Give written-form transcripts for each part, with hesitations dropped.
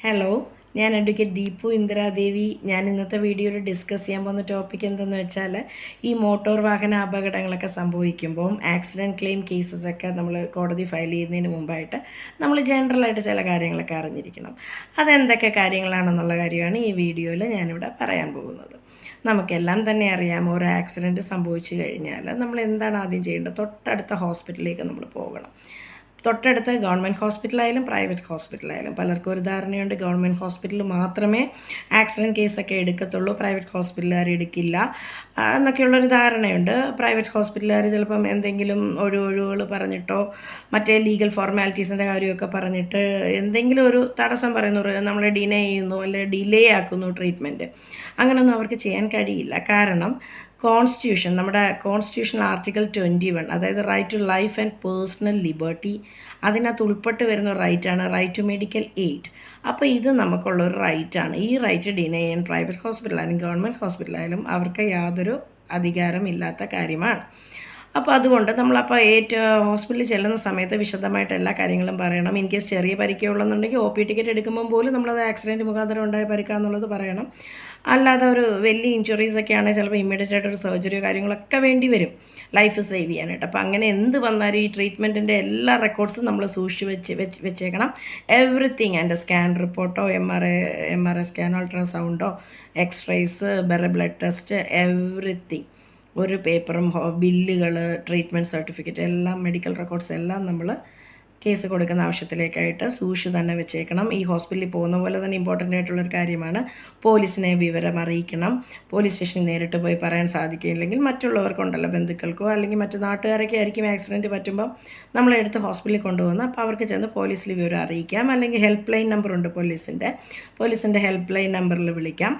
Hello, ഞാൻ advocate Deepu Indira Devi. ഞാൻ ഇന്നത്തെ വീഡിയോയിൽ ഡിസ്കസ് ചെയ്യാൻ പോകുന്ന ടോപ്പിക് എന്തെന്ന് വെച്ചാൽ ഈ മോട്ടോർ വാഹന അപകടങ്ങളൊക്കെ സംഭവിക്കുമ്പോൾ ആക്സിഡൻറ്റ് ക്ലെയിം കേസസ് ഒക്കെ നമ്മൾ കോടതി ഫയൽ ചെയ്യുന്നതിന് മുമ്പായിട്ട് നമ്മൾ ജനറലായിട്ട് ചില കാര്യങ്ങളൊക്കെ അറിഞ്ഞിരിക്കണം. അതെന്തൊക്കെ കാര്യങ്ങളാണെന്നുള്ള കാര്യമാണ് ഈ വീഡിയോയിൽ ഞാനിവിടെ പറയാൻ പോകുന്നത്. നമുക്കെല്ലാം തന്നെ അറിയാം, ഒരു ആക്സിഡൻറ്റ് സംഭവിച്ചു കഴിഞ്ഞാൽ നമ്മൾ എന്താണ് ആദ്യം ചെയ്യേണ്ടത്? തൊട്ടടുത്ത ഹോസ്പിറ്റലിലേക്ക് നമ്മൾ പോകണം. തൊട്ടടുത്ത ഗവൺമെൻറ് ഹോസ്പിറ്റലായാലും പ്രൈവറ്റ് ഹോസ്പിറ്റലായാലും പലർക്കും ഒരു ധാരണയുണ്ട്, ഗവൺമെൻറ് ഹോസ്പിറ്റലിൽ മാത്രമേ ആക്സിഡൻറ്റ് കേസൊക്കെ എടുക്കത്തുള്ളൂ, പ്രൈവറ്റ് ഹോസ്പിറ്റലുകാർ എടുക്കില്ല എന്നൊക്കെയുള്ളൊരു ധാരണയുണ്ട്. പ്രൈവറ്റ് ഹോസ്പിറ്റലുകാർ ചിലപ്പം എന്തെങ്കിലും ഒഴിവുകൾ പറഞ്ഞിട്ടോ മറ്റേ ലീഗൽ ഫോർമാലിറ്റീസിൻ്റെ കാര്യമൊക്കെ പറഞ്ഞിട്ട് എന്തെങ്കിലും ഒരു തടസ്സം പറയുന്നു, നമ്മളെ ഡിനേ ചെയ്യുന്നു അല്ലെങ്കിൽ ഡിലേ ആക്കുന്നു ട്രീറ്റ്മെൻറ്റ്. അങ്ങനെയൊന്നും അവർക്ക് ചെയ്യാൻ കഴിയില്ല. കാരണം നമ്മുടെ കോൺസ്റ്റിറ്റ്യൂഷൻ ആർട്ടിക്കിൾ 21, അതായത് right to life and personal liberty, അതിനകത്ത് ഉൾപ്പെട്ട് വരുന്ന റൈറ്റാണ് റൈറ്റ് ടു മെഡിക്കൽ എയ്ഡ്. അപ്പോൾ ഇത് നമുക്കുള്ളൊരു റൈറ്റാണ്. ഈ റൈറ്റ് ഡിനേ ചെയ്യാൻ പ്രൈവറ്റ് ഹോസ്പിറ്റലായാലും ഗവൺമെൻറ് ഹോസ്പിറ്റലായാലും അവർക്ക് യാതൊരു അധികാരമില്ലാത്ത കാര്യമാണ്. അപ്പോൾ അതുകൊണ്ട് നമ്മളപ്പോൾ ഹോസ്പിറ്റലിൽ ചെല്ലുന്ന സമയത്ത് വിശദമായിട്ട് എല്ലാ കാര്യങ്ങളും പറയണം. ഇൻ കേസ് ചെറിയ പരിക്കേ ഉള്ളെന്നുണ്ടെങ്കിൽ OP ടിക്കറ്റ് എടുക്കുമ്പോൾ പോലും നമ്മളത് ആക്സിഡൻറ്റ് മുഖാന്തരം ഉണ്ടായ പരിക്കാന്നുള്ളത് പറയണം. അല്ലാതെ ഒരു വലിയ ഇഞ്ചുറീസൊക്കെ ആണെങ്കിൽ ചിലപ്പോൾ ഇമ്മീഡിയറ്റ് ആയിട്ട് ഒരു സർജറിയോ കാര്യങ്ങളൊക്കെ വേണ്ടി വരും ലൈഫ് സേവ് ചെയ്യാനായിട്ട്. അപ്പോൾ അങ്ങനെ എന്ത് വന്നാലും ഈ ട്രീറ്റ്മെൻറ്റിൻ്റെ എല്ലാ റെക്കോർഡ്സും നമ്മൾ സൂക്ഷിച്ച് വെച്ചേക്കണം. എവറിത്തിങ്, അതിൻ്റെ സ്കാൻ റിപ്പോർട്ടോ എം ആർ ഐ സ്കാനോ അൾട്രാസൗണ്ടോ എക്സ്റേസ് ബ്ലഡ് ടെസ്റ്റ് എവറിത്തിങ്, ഒരു പേപ്പറും ബില്ലുകൾ ട്രീറ്റ്മെൻറ്റ് സർട്ടിഫിക്കറ്റ് എല്ലാം മെഡിക്കൽ റെക്കോർഡ്സ് എല്ലാം നമ്മൾ കേസ് കൊടുക്കുന്ന ആവശ്യത്തിലേക്കായിട്ട് സൂക്ഷിച്ച് തന്നെ വെച്ചേക്കണം. ഈ ഹോസ്പിറ്റലിൽ പോകുന്ന പോലെ തന്നെ ഇമ്പോർട്ടൻ്റ് ആയിട്ടുള്ളൊരു കാര്യമാണ് പോലീസിനെ വിവരം അറിയിക്കണം. പോലീസ് സ്റ്റേഷനിൽ നേരിട്ട് പോയി പറയാൻ സാധിക്കില്ലെങ്കിൽ മറ്റുള്ളവർക്കുണ്ടല്ലോ, ബന്ധുക്കൾക്കോ അല്ലെങ്കിൽ മറ്റു നാട്ടുകാരൊക്കെ ആയിരിക്കും ആക്സിഡൻറ്റ് പറ്റുമ്പോൾ നമ്മളെടുത്ത് ഹോസ്പിറ്റലിൽ കൊണ്ടുപോകുന്നത്. അപ്പോൾ അവർക്ക് ചെന്ന് പോലീസിൽ വിവരം അറിയിക്കാം. അല്ലെങ്കിൽ ഹെൽപ്പ് ലൈൻ നമ്പറുണ്ട് പോലീസിൻ്റെ ഹെൽപ്പ് ലൈൻ നമ്പറിൽ വിളിക്കാം.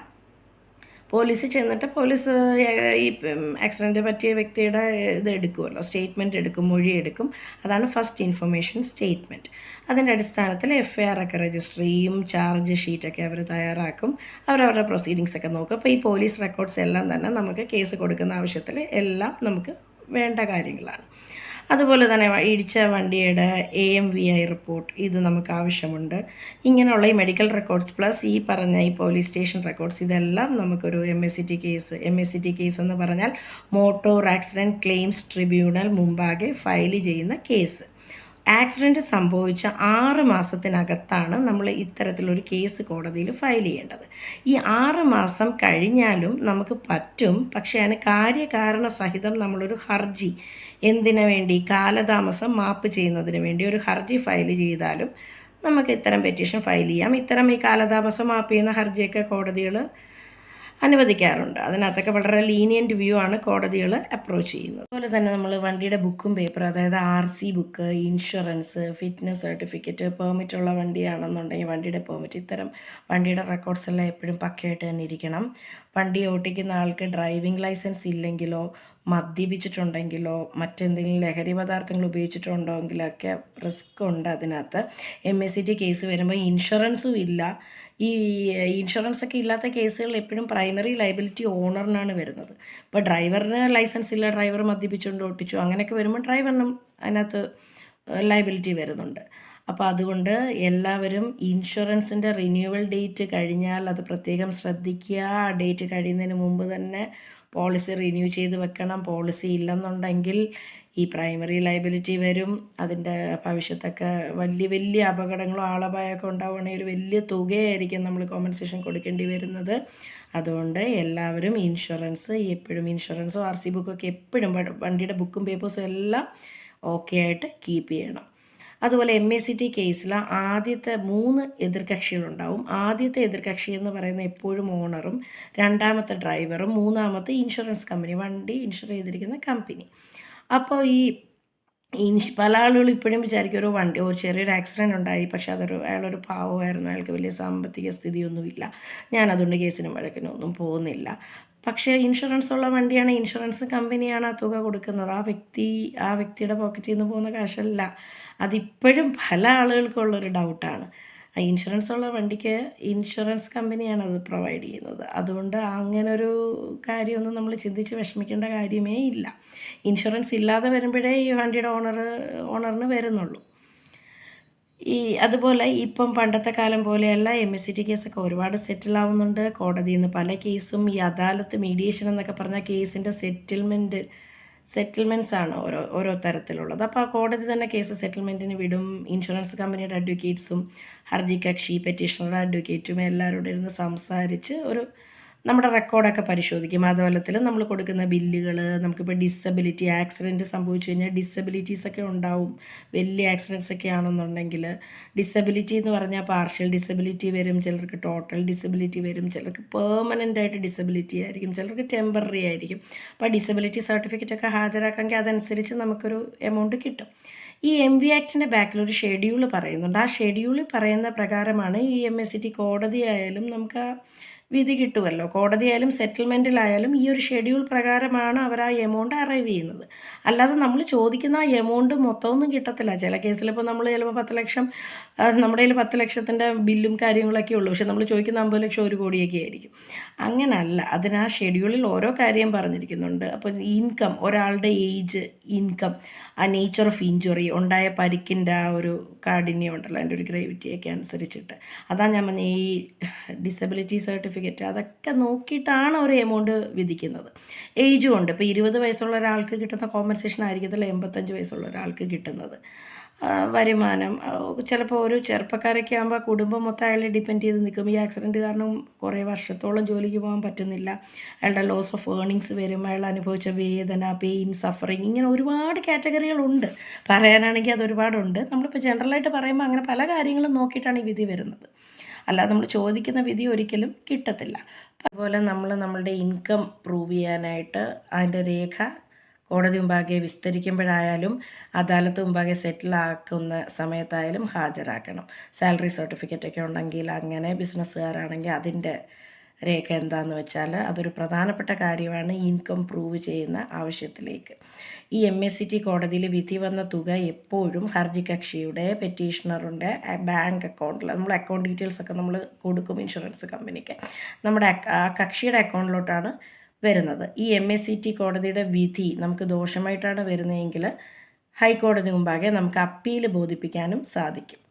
പോലീസിൽ ചെന്നിട്ട് പോലീസ് ഈ ആക്സിഡൻറ്റ് പറ്റിയ വ്യക്തിയുടെ ഇത് എടുക്കുമല്ലോ, സ്റ്റേറ്റ്മെൻറ്റ് എടുക്കും, മൊഴി എടുക്കും. അതാണ് ഫസ്റ്റ് ഇൻഫർമേഷൻ സ്റ്റേറ്റ്മെൻറ്റ്. അതിൻ്റെ അടിസ്ഥാനത്തിൽ FIR ഒക്കെ രജിസ്റ്റർ ചെയ്യും, ചാർജ് ഷീറ്റൊക്കെ അവർ തയ്യാറാക്കും, അവരവരുടെ പ്രൊസീഡിങ്സ് ഒക്കെ നോക്കും. അപ്പോൾ ഈ പോലീസ് റെക്കോർഡ്സ് എല്ലാം തന്നെ നമുക്ക് കേസ് കൊടുക്കുന്ന ആവശ്യത്തിൽ എല്ലാം നമുക്ക് വേണ്ട കാര്യങ്ങളാണ്. അതുപോലെ തന്നെ ഇടിച്ച വണ്ടിയുടെ AMVI റിപ്പോർട്ട് ഇത് നമുക്ക് ആവശ്യമുണ്ട്. ഇങ്ങനെയുള്ള ഈ മെഡിക്കൽ റെക്കോർഡ്സ് പ്ലസ് ഈ പറഞ്ഞ ഈ പോലീസ് സ്റ്റേഷൻ റെക്കോർഡ്സ് ഇതെല്ലാം നമുക്കൊരു MACT കേസ് എന്ന് പറഞ്ഞാൽ മോട്ടോർ ആക്സിഡൻറ്റ് ക്ലെയിംസ് ട്രിബ്യൂണൽ മുമ്പാകെ ഫയൽ ചെയ്യുന്ന കേസ്. ആക്സിഡൻറ്റ് സംഭവിച്ച 6 മാസത്തിനകത്താണ് നമ്മൾ ഇത്തരത്തിലൊരു കേസ് കോടതിയിൽ ഫയൽ ചെയ്യേണ്ടത്. ഈ 6 മാസം കഴിഞ്ഞാലും നമുക്ക് പറ്റും, പക്ഷേ അതിന് കാര്യകാരണ സഹിതം നമ്മളൊരു ഹർജി, എന്തിനു വേണ്ടി, കാലതാമസം മാപ്പ് ചെയ്യുന്നതിന് വേണ്ടി ഒരു ഹർജി ഫയൽ ചെയ്താലും നമുക്ക് ഇത്തരം പെറ്റീഷൻ ഫയൽ ചെയ്യാം. ഇത്തരം ഈ കാലതാമസം മാപ്പ് ചെയ്യുന്ന ഹർജിയൊക്കെ കോടതികൾ അനുവദിക്കാറുണ്ട്. അതിനകത്തൊക്കെ വളരെ ലീനിയൻറ്റ് വ്യൂ ആണ് കോടതികൾ അപ്രോച്ച് ചെയ്യുന്നത്. അതുപോലെ തന്നെ നമ്മൾ വണ്ടിയുടെ ബുക്കും പേപ്പർ, അതായത് RC book, insurance, fitness certificate, permit ഉള്ള വണ്ടിയാണെന്നുണ്ടെങ്കിൽ വണ്ടിയുടെ പെർമിറ്റ്, ഇത്തരം വണ്ടിയുടെ റെക്കോർഡ്സ് എല്ലാം എപ്പോഴും പക്കയായിട്ട് തന്നെ ഇരിക്കണം. വണ്ടി ഓടിക്കുന്ന ആൾക്ക് ഡ്രൈവിംഗ് ലൈസൻസ് ഇല്ലെങ്കിലോ മദ്യപിച്ചിട്ടുണ്ടെങ്കിലോ മറ്റെന്തെങ്കിലും ലഹരി പദാർത്ഥങ്ങൾ ഉപയോഗിച്ചിട്ടുണ്ടെങ്കിലൊക്കെ റിസ്ക് ഉണ്ട്. അതിനകത്ത് MACT കേസ് വരുമ്പോൾ ഇൻഷുറൻസും ഇല്ല. ഈ ഇൻഷുറൻസ് ഒക്കെ ഇല്ലാത്ത കേസുകൾ എപ്പോഴും പ്രൈമറി ലയബിലിറ്റി ഓണറിനാണ് വരുന്നത്. ഇപ്പോൾ ഡ്രൈവറിന് ലൈസൻസ് ഇല്ല, ഡ്രൈവർ മദ്യപിച്ചുകൊണ്ട് ഓട്ടിച്ചു, അങ്ങനെയൊക്കെ വരുമ്പോൾ ഡ്രൈവറിനും അതിനകത്ത് ലയബിലിറ്റി വരുന്നുണ്ട്. അപ്പോൾ അതുകൊണ്ട് എല്ലാവരും ഇൻഷുറൻസിൻ്റെ റിന്യൂവൽ ഡേറ്റ് കഴിഞ്ഞാൽ അത് പ്രത്യേകം ശ്രദ്ധിക്കുക. ആ ഡേറ്റ് കഴിയുന്നതിന് മുമ്പ് തന്നെ പോളിസി റിന്യൂ ചെയ്ത് വെക്കണം. പോളിസി ഇല്ലെന്നുണ്ടെങ്കിൽ ഈ പ്രൈമറി ലയബിലിറ്റി വരും. അതിൻ്റെ ഭവിഷ്യത്തൊക്കെ വലിയ വലിയ അപകടങ്ങളോ ആളപായമൊക്കെ ഉണ്ടാവുകയാണെങ്കിൽ ഒരു വലിയ തുകയായിരിക്കും നമ്മൾ കോമ്പൻസേഷൻ കൊടുക്കേണ്ടി വരുന്നത്. അതുകൊണ്ട് എല്ലാവരും എപ്പോഴും ഇൻഷുറൻസോ RC ബുക്കൊക്കെ എപ്പോഴും വണ്ടിയുടെ ബുക്കും പേപ്പേഴ്സും എല്ലാം ഓക്കെ ആയിട്ട് കീപ്പ് ചെയ്യണം. അതുപോലെ MACT കേസിൽ ആദ്യത്തെ 3 എതിർകക്ഷികളുണ്ടാവും. ആദ്യത്തെ എതിർകക്ഷി എന്ന് പറയുന്നത് എപ്പോഴും ഓണറും, രണ്ടാമത്തെ ഡ്രൈവറും, മൂന്നാമത്തെ ഇൻഷുറൻസ് കമ്പനി, വണ്ടി ഇൻഷുർ ചെയ്തിരിക്കുന്ന കമ്പനി. അപ്പോൾ പല ആളുകളും ഇപ്പോഴും വിചാരിക്കും ഒരു ചെറിയൊരു ആക്സിഡൻറ്റ് ഉണ്ടായി, പക്ഷെ അയാളൊരു പാവമായിരുന്നു, അയാൾക്ക് വലിയ സാമ്പത്തിക സ്ഥിതിയൊന്നുമില്ല, ഞാനതുകൊണ്ട് കേസിനും വഴക്കിനും ഒന്നും പോകുന്നില്ല. പക്ഷേ ഇൻഷുറൻസ് ഉള്ള വണ്ടിയാണ്, ഇൻഷുറൻസ് കമ്പനിയാണ് ആ തുക കൊടുക്കുന്നത്. ആ വ്യക്തിയുടെ പോക്കറ്റിൽ നിന്ന് പോകുന്ന കാശല്ല. അതിപ്പോഴും പല ആളുകൾക്കുള്ളൊരു ഡൗട്ടാണ്. ഇൻഷുറൻസ് ഉള്ള വണ്ടിക്ക് ഇൻഷുറൻസ് കമ്പനിയാണ് അത് പ്രൊവൈഡ് ചെയ്യുന്നത്. അതുകൊണ്ട് അങ്ങനൊരു കാര്യമൊന്നും നമ്മൾ ചിന്തിച്ച് വിഷമിക്കേണ്ട കാര്യമേ ഇല്ല. ഇൻഷുറൻസ് ഇല്ലാതെ വരുമ്പോഴേ ഈ വണ്ടിയുടെ ഓണറിന് വരുന്നുള്ളൂ. അതുപോലെ ഇപ്പം പണ്ടത്തെ കാലം പോലെയല്ല, MSCT കേസൊക്കെ ഒരുപാട് സെറ്റിൽ ആവുന്നുണ്ട്. കോടതിയിൽ നിന്ന് പല കേസും ഈ അദാലത്ത് മീഡിയേഷൻ എന്നൊക്കെ പറഞ്ഞാൽ കേസിൻ്റെ സെറ്റിൽമെൻറ്റ്സ് ആണ് ഓരോ ഓരോ തരത്തിലുള്ളത്. അപ്പോൾ ആ കോടതി തന്നെ കേസ് സെറ്റിൽമെൻറ്റിന് വിടും. ഇൻഷുറൻസ് കമ്പനിയുടെ അഡ്വക്കേറ്റ്സും ഹർജി കക്ഷി പെറ്റീഷണറുടെ അഡ്വക്കേറ്റും എല്ലാവരോടും ഇരുന്ന് സംസാരിച്ച് നമ്മുടെ റെക്കോർഡൊക്കെ പരിശോധിക്കും. അതുപോലത്തിൽ നമ്മൾ കൊടുക്കുന്ന ബില്ലുകൾ, നമുക്കിപ്പോൾ ഡിസബിലിറ്റി ആക്സിഡൻറ്റ് സംഭവിച്ചു കഴിഞ്ഞാൽ ഡിസബിലിറ്റീസൊക്കെ ഉണ്ടാവും. വലിയ ആക്സിഡൻസ് ഒക്കെ ആണെന്നുണ്ടെങ്കിൽ ഡിസബിലിറ്റി എന്ന് പറഞ്ഞാൽ പാർഷ്യൽ ഡിസബിലിറ്റി വരും, ചിലർക്ക് ടോട്ടൽ ഡിസബിലിറ്റി വരും, ചിലർക്ക് പെർമനൻ്റ് ആയിട്ട് ഡിസബിലിറ്റി ആയിരിക്കും, ചിലർക്ക് ടെമ്പററി ആയിരിക്കും. അപ്പോൾ ഡിസബിലിറ്റി സർട്ടിഫിക്കറ്റ് ഒക്കെ ഹാജരാക്കാമെങ്കിൽ അതനുസരിച്ച് നമുക്കൊരു എമൗണ്ട് കിട്ടും. ഈ MV ആക്ടിൻ്റെ ബാക്കിൽ ഒരു ഷെഡ്യൂൾ പറയുന്നുണ്ട്. ആ ഷെഡ്യൂൾ പറയുന്ന പ്രകാരമാണ് ഈ MSCT കോടതിയായാലും നമുക്ക് വിധി കിട്ടുമല്ലോ. കോടതിയായാലും സെറ്റിൽമെൻറ്റിലായാലും ഈ ഒരു ഷെഡ്യൂൾ പ്രകാരമാണ് അവർ ആ എമൗണ്ട് അറൈവ് ചെയ്യുന്നത്. അല്ലാതെ നമ്മൾ ചോദിക്കുന്ന ആ എമൗണ്ട് മൊത്തമൊന്നും കിട്ടത്തില്ല. ചില കേസിലിപ്പോൾ നമ്മൾ ചിലപ്പോൾ 10 ലക്ഷം, നമ്മുടെ കയ്യിൽ 10 ലക്ഷത്തിൻ്റെ ബില്ലും കാര്യങ്ങളൊക്കെ ഉള്ളൂ, പക്ഷെ നമ്മൾ ചോദിക്കുന്ന 50 ലക്ഷം 1 കോടിയൊക്കെ ആയിരിക്കും. അങ്ങനല്ല, അതിന് ആ ഷെഡ്യൂളിൽ ഓരോ കാര്യം പറഞ്ഞിരിക്കുന്നുണ്ട്. അപ്പോൾ ഇൻകം, ഒരാളുടെ ഏജ്, ഇൻകം, ആ നേച്ചർ ഓഫ് ഇഞ്ചുറി, ഉണ്ടായ പരിക്കിൻ്റെ ആ ഒരു കാഠിന്യം ഉണ്ടല്ലോ, അതിൻ്റെ ഒരു ഗ്രേവിറ്റിയൊക്കെ അനുസരിച്ചിട്ട്, അതാണ് ഞാൻ പറഞ്ഞ ഈ ഡിസബിലിറ്റി സർട്ടിഫിക്കറ്റ്, അതൊക്കെ നോക്കിയിട്ടാണ് ഒരു എമൗണ്ട് വിധിക്കുന്നത്. ഏജും ഉണ്ട്. ഇപ്പോൾ 20 വയസ്സുള്ള ഒരാൾക്ക് കിട്ടുന്ന കോമ്പൻസേഷൻ ആയിരിക്കത്തില്ല 85 വയസ്സുള്ള ഒരാൾക്ക് കിട്ടുന്നത്. വരുമാനം, ചിലപ്പോൾ ഒരു ചെറുപ്പക്കാരൊക്കെ ആകുമ്പോൾ കുടുംബം മൊത്തം അയാളെ ഡിപ്പെൻഡ് ചെയ്ത് നിൽക്കും. ഈ ആക്സിഡൻറ്റ് കാരണം കുറേ വർഷത്തോളം ജോലിക്ക് പോകാൻ പറ്റുന്നില്ല, അയാളുടെ ലോസ് ഓഫ് ഏർണിങ്സ് വരും, അയാൾ അനുഭവിച്ച വേദന, പെയിൻ, സഫറിങ്, ഇങ്ങനെ ഒരുപാട് കാറ്റഗറികളുണ്ട്. പറയാനാണെങ്കിൽ അതൊരുപാടുണ്ട്. നമ്മളിപ്പോൾ ജനറലായിട്ട് പറയുമ്പോൾ അങ്ങനെ പല കാര്യങ്ങളും നോക്കിയിട്ടാണ് ഈ വിധി വരുന്നത്. അല്ലാതെ നമ്മൾ ചോദിക്കുന്ന വിധി ഒരിക്കലും കിട്ടത്തില്ല. അതുപോലെ നമ്മളുടെ ഇൻകം പ്രൂവ് ചെയ്യാനായിട്ട് അതിൻ്റെ രേഖ കോടതി മുമ്പാകെ വിസ്തരിക്കുമ്പോഴായാലും അദാലത്ത് മുമ്പാകെ സെറ്റിലാക്കുന്ന സമയത്തായാലും ഹാജരാക്കണം. സാലറി സർട്ടിഫിക്കറ്റൊക്കെ ഉണ്ടെങ്കിൽ, അങ്ങനെ ബിസിനസ്സുകാരാണെങ്കിൽ അതിൻ്റെ രേഖ എന്താണെന്ന് വെച്ചാൽ അതൊരു പ്രധാനപ്പെട്ട കാര്യമാണ് ഇൻകം പ്രൂവ് ചെയ്യുന്ന ആവശ്യത്തിലേക്ക്. ഈ MSCT കോടതിയിൽ വിധി വന്ന തുക എപ്പോഴും ഹർജി കക്ഷിയുടെ, പെറ്റീഷണറുടെ ബാങ്ക് അക്കൗണ്ടിൽ, നമ്മൾ അക്കൗണ്ട് ഡീറ്റെയിൽസൊക്കെ നമ്മൾ കൊടുക്കും ഇൻഷുറൻസ് കമ്പനിക്ക്, നമ്മുടെ ആ കക്ഷിയുടെ അക്കൗണ്ടിലോട്ടാണ് വരുന്നത്. ഈ MSCT കോടതിയുടെ വിധി നമുക്ക് ദോഷമായിട്ടാണ് വരുന്നതെങ്കിൽ ഹൈക്കോടതി മുമ്പാകെ നമുക്ക് അപ്പീൽ ബോധിപ്പിക്കാനും സാധിക്കും.